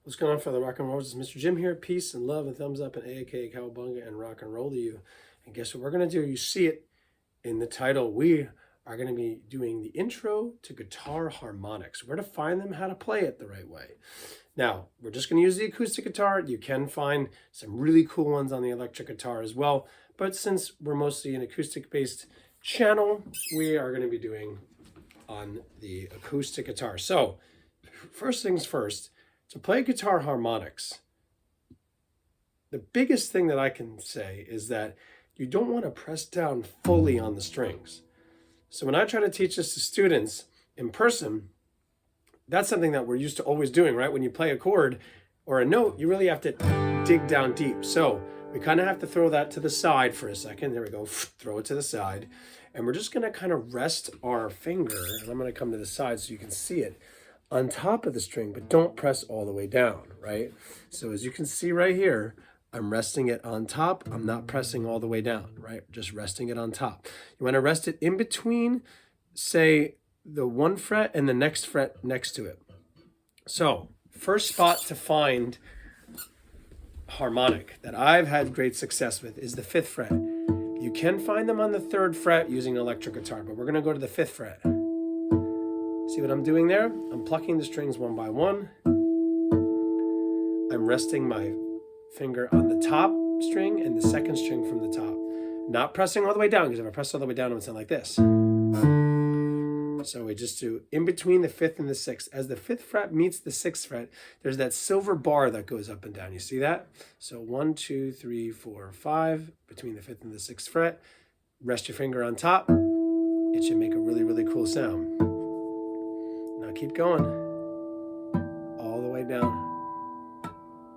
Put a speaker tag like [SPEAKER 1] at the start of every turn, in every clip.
[SPEAKER 1] What's going on for the rock and rollers? It's Mr. Jim here. Peace and love and thumbs up and aka cowabunga and rock and roll to you. And guess what we're going to do? You see it in the title. We are going to be doing the intro to guitar harmonics, where to find them, how to play it the right way. Now, we're just going to use the acoustic guitar. You can find some really cool ones on the electric guitar as well. But since we're mostly an acoustic-based channel, we are going to be doing on the acoustic guitar. So, first things first, to play guitar harmonics, the biggest thing that I can say is that you don't want to press down fully on the strings. So when I try to teach this to students in person, that's something that we're used to always doing, right? When you play a chord or a note, you really have to dig down deep. So we kind of have to throw that to the side for a second. There we go, throw it to the side. And we're just going to kind of rest our finger, and I'm going to come to the side so you can see it, on top of the string, but don't press all the way down, right? So as you can see right here, I'm resting it on top. I'm not pressing all the way down, right? Just resting it on top. You want to rest it in between, say, the one fret and the next fret next to it. So first spot to find harmonic that I've had great success with is the 5th fret. You can find them on the 3rd fret using an electric guitar, but we're going to go to the 5th fret. See what I'm doing there? I'm plucking the strings one by one. I'm resting my finger on the top string and the 2nd string from the top. Not pressing all the way down, because if I press all the way down, it would sound like this. So we just do in between the 5th and the 6th. As the 5th fret meets the 6th fret, there's that silver bar that goes up and down. You see that? So 1, 2, 3, 4, 5, between the 5th and the 6th fret. Rest your finger on top. It should make a really, really cool sound. Now keep going all the way down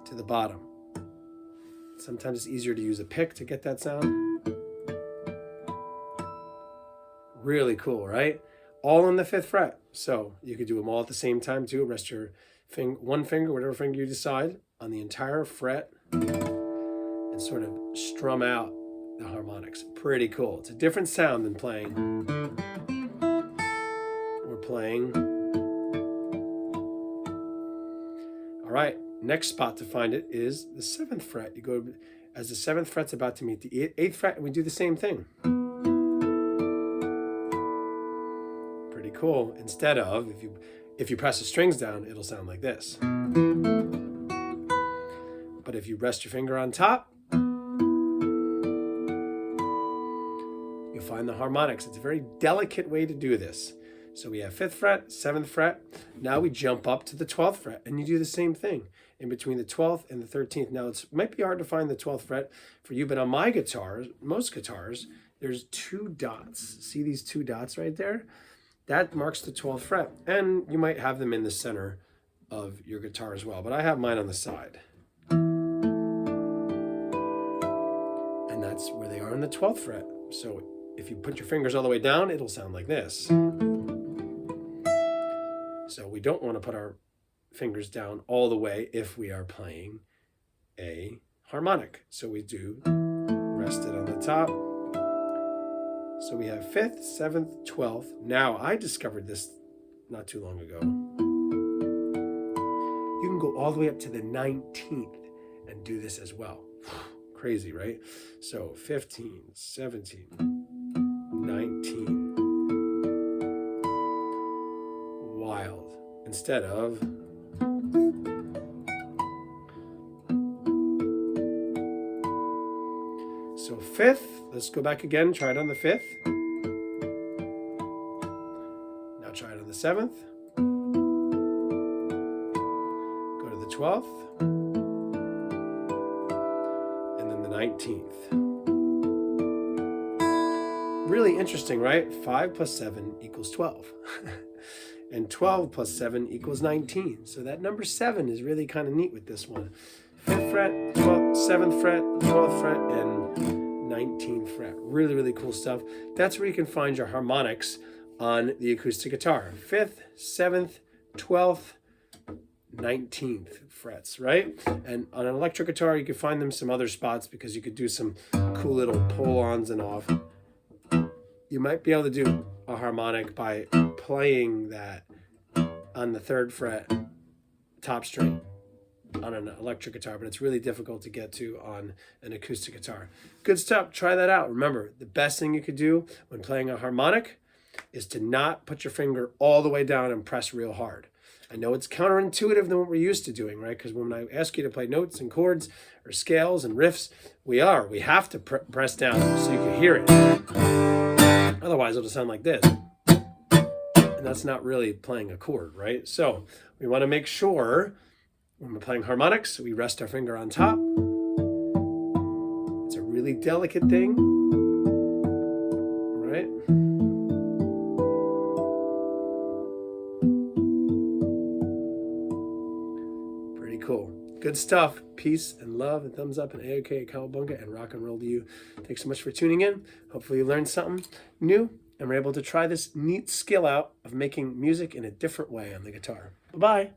[SPEAKER 1] to the bottom. Sometimes it's easier to use a pick to get that sound. Really cool, right? All on the 5th fret. So you could do them all at the same time too. Rest your one finger, whatever finger you decide, on the entire fret and sort of strum out the harmonics. Pretty cool. It's a different sound than playing. We're playing. All right, next spot to find it is the 7th fret. You go as the 7th fret's about to meet the 8th fret, and we do the same thing. Pretty cool. Instead of, if you press the strings down, it'll sound like this. But if you rest your finger on top, you'll find the harmonics. It's a very delicate way to do this. So we have 5th fret, 7th fret. Now we jump up to the 12th fret, and you do the same thing in between the 12th and the 13th. Now it might be hard to find the 12th fret for you, but on my guitars, most guitars, there's 2 dots. See these 2 dots right there? That marks the 12th fret, and you might have them in the center of your guitar as well, but I have mine on the side. And that's where they are on the 12th fret. So if you put your fingers all the way down, it'll sound like this. So we don't want to put our fingers down all the way if we are playing a harmonic. So we do rest it on the top. So we have 5th, 7th, 12th. Now, I discovered this not too long ago. You can go all the way up to the 19th and do this as well. Crazy, right? So 15, 17, 19. Wild. Instead of so 5th, let's go back again, try it on the 5th. Now try it on the 7th. Go to the 12th. And then the 19th. Really interesting, right? 5 plus 7 equals 12. And 12 plus 7 equals 19. So that number 7 is really kind of neat with this one. 5th fret, 7th fret, 12th fret, and 19th fret. Really, really cool stuff. That's where you can find your harmonics on the acoustic guitar. 5th, 7th, 12th, 19th frets, right? And on an electric guitar, you could find them some other spots because you could do some cool little pull-ons and off. You might be able to do a harmonic by playing that on the 3rd fret top string. on an electric guitar, but it's really difficult to get to on an acoustic guitar. Good stuff. Try that out. Remember, the best thing you could do when playing a harmonic is to not put your finger all the way down and press real hard. I know it's counterintuitive than what we're used to doing, right? Because when I ask you to play notes and chords or scales and riffs, we have to press down so you can hear it. Otherwise, it'll sound like this. And that's not really playing a chord, right? So we want to make sure when we're playing harmonics, we rest our finger on top. It's a really delicate thing, right? Pretty cool. Good stuff. Peace and love and thumbs up and A-OK Cowabunga and rock and roll to you. Thanks so much for tuning in. Hopefully you learned something new and we're able to try this neat skill out of making music in a different way on the guitar. Bye-bye.